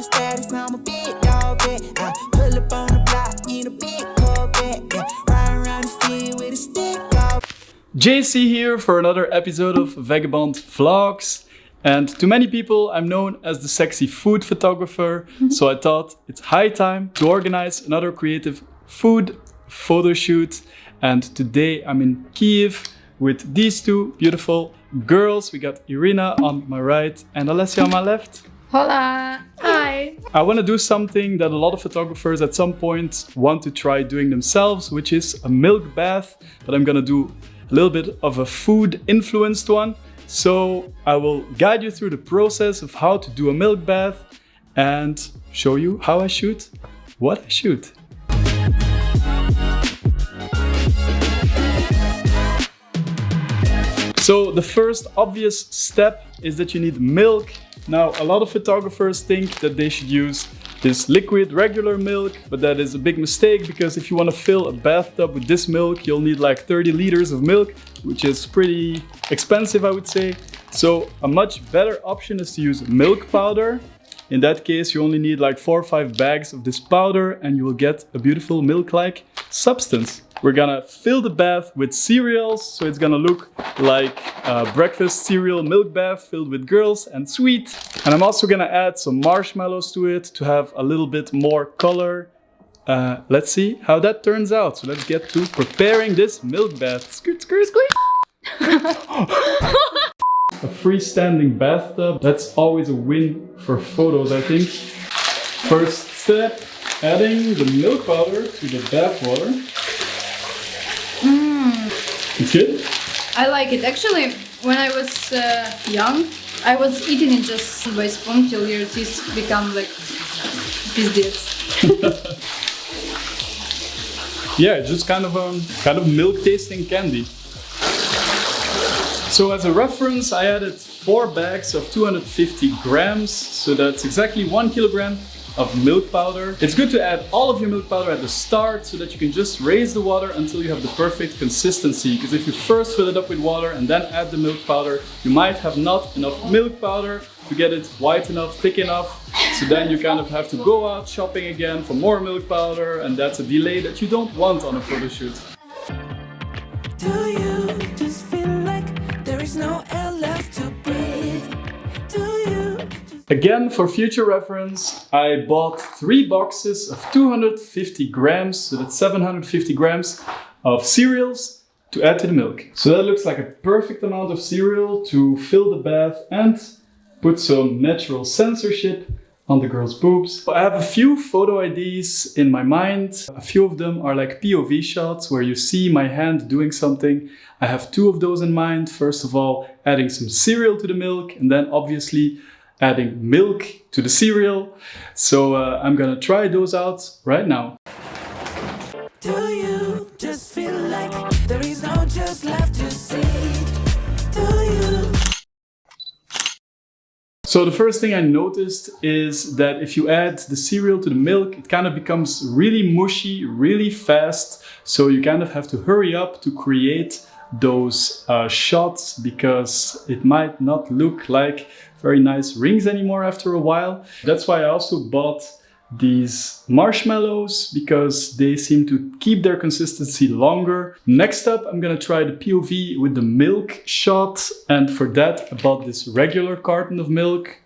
dog status, I'm a big dog, yeah. I pull up on the block in a big Corvette, yeah. Ride around the city with a stick, dog. JC here for another episode of Vagabond Vlogs. And to many people, I'm known as the sexy food photographer. So I thought it's high time to organize another creative food photo shoot. And today I'm in Kiev with these two beautiful girls. We got Irina on my right and Alessia on my left. Hola! Hi! I want to do something that a lot of photographers at some point want to try doing themselves, which is a milk bath. But I'm gonna do a little bit of a food influenced one. So I will guide you through the process of how to do a milk bath and show you how I shoot what I shoot. So the first obvious step is that you need milk. Now, a lot of photographers think that they should use this liquid regular milk, but that is a big mistake because if you want to fill a bathtub with this milk, you'll need like 30 liters of milk, which is pretty expensive, I would say. So a much better option is to use milk powder. In that case, you only need like 4 or 5 bags of this powder and you will get a beautiful milk-like substance. We're gonna fill the bath with cereals, so it's gonna look like a breakfast cereal milk bath filled with girls and sweet. And I'm also gonna add some marshmallows to it to have a little bit more color. Let's see how that turns out. So let's get to preparing this milk bath. Scoot, scoot, scoot. A freestanding bathtub, that's always a win for photos, I think. First step, adding the milk powder to the bath water. It's good? I like it. Actually, when I was young, I was eating it just by spoon till your teeth become like pizdeets. Yeah, it's just kind of milk tasting candy. So as a reference, I added 4 bags of 250 grams. So that's exactly 1 kilogram of milk powder. It's good to add all of your milk powder at the start so that you can just raise the water until you have the perfect consistency. Because if you first fill it up with water and then add the milk powder, you might have not enough milk powder to get it white enough, thick enough. So then you kind of have to go out shopping again for more milk powder, and that's a delay that you don't want on a photo shoot. Do you just feel like there is no air left to breathe? Do you? Again, for future reference, I bought 3 boxes of 250 grams, so that's 750 grams of cereals to add to the milk. So that looks like a perfect amount of cereal to fill the bath and put some natural censorship on the girl's boobs. I have a few photo ideas in my mind. A few of them are like POV shots where you see my hand doing something. I have 2 of those in mind. First of all, adding some cereal to the milk, and then obviously adding milk to the cereal. So I'm gonna try those out right now. Do you just feel like there is no just left to see? Do you? So the first thing I noticed is that if you add the cereal to the milk, it kind of becomes really mushy, really fast. So you kind of have to hurry up to create those shots because it might not look like very nice rings anymore after a while. That's why I also bought these marshmallows because they seem to keep their consistency longer. Next up, I'm gonna try the POV with the milk shot, and for that I bought this regular carton of milk.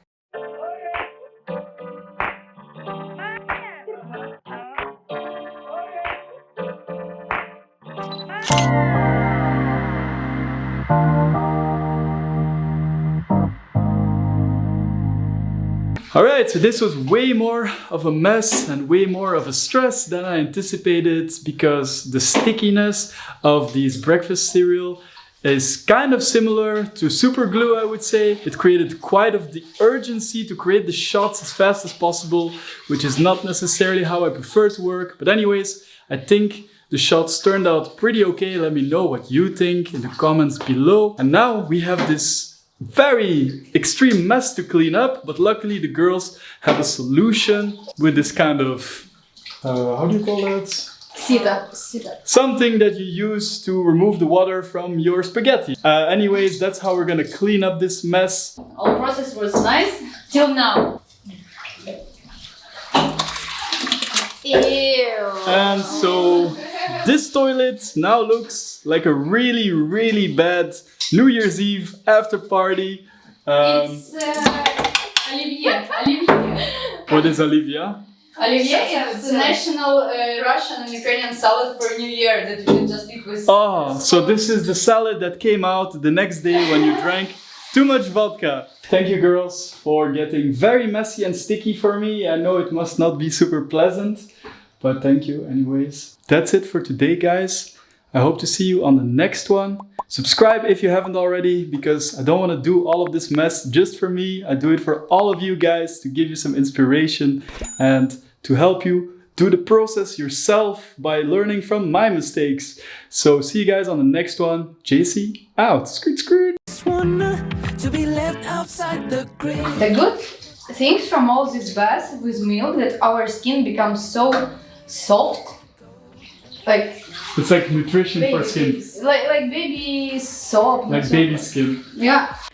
Alright, so this was way more of a mess and way more of a stress than I anticipated because the stickiness of these breakfast cereal is kind of similar to super glue, I would say. It created quite of the urgency to create the shots as fast as possible, which is not necessarily how I prefer to work. But anyways, I think the shots turned out pretty okay. Let me know what you think in the comments below. And now we have this very extreme mess to clean up, but luckily the girls have a solution with this kind of, how do you call that? Sita. Something that you use to remove the water from your spaghetti. Anyways, that's how we're gonna clean up this mess. All process was nice till now. Ew. And so this toilet now looks like a really, really bad New Year's Eve after party. It's Olivier. What is Olivia? Olivier is national Russian and Ukrainian salad for New Year that you can just eat with. Oh, so this is the salad that came out the next day when you drank too much vodka. Thank you girls for getting very messy and sticky for me. I know it must not be super pleasant, but thank you anyways. That's it for today, guys. I hope to see you on the next one. Subscribe if you haven't already, because I don't want to do all of this mess just for me. I do it for all of you guys to give you some inspiration and to help you do the process yourself by learning from my mistakes. So see you guys on the next one. JC out. Screw, screw. To be left outside the grid. The good things from all this bath with milk that our skin becomes so soft, like It's like nutrition for skin. like baby soap, Like baby skin. yeah.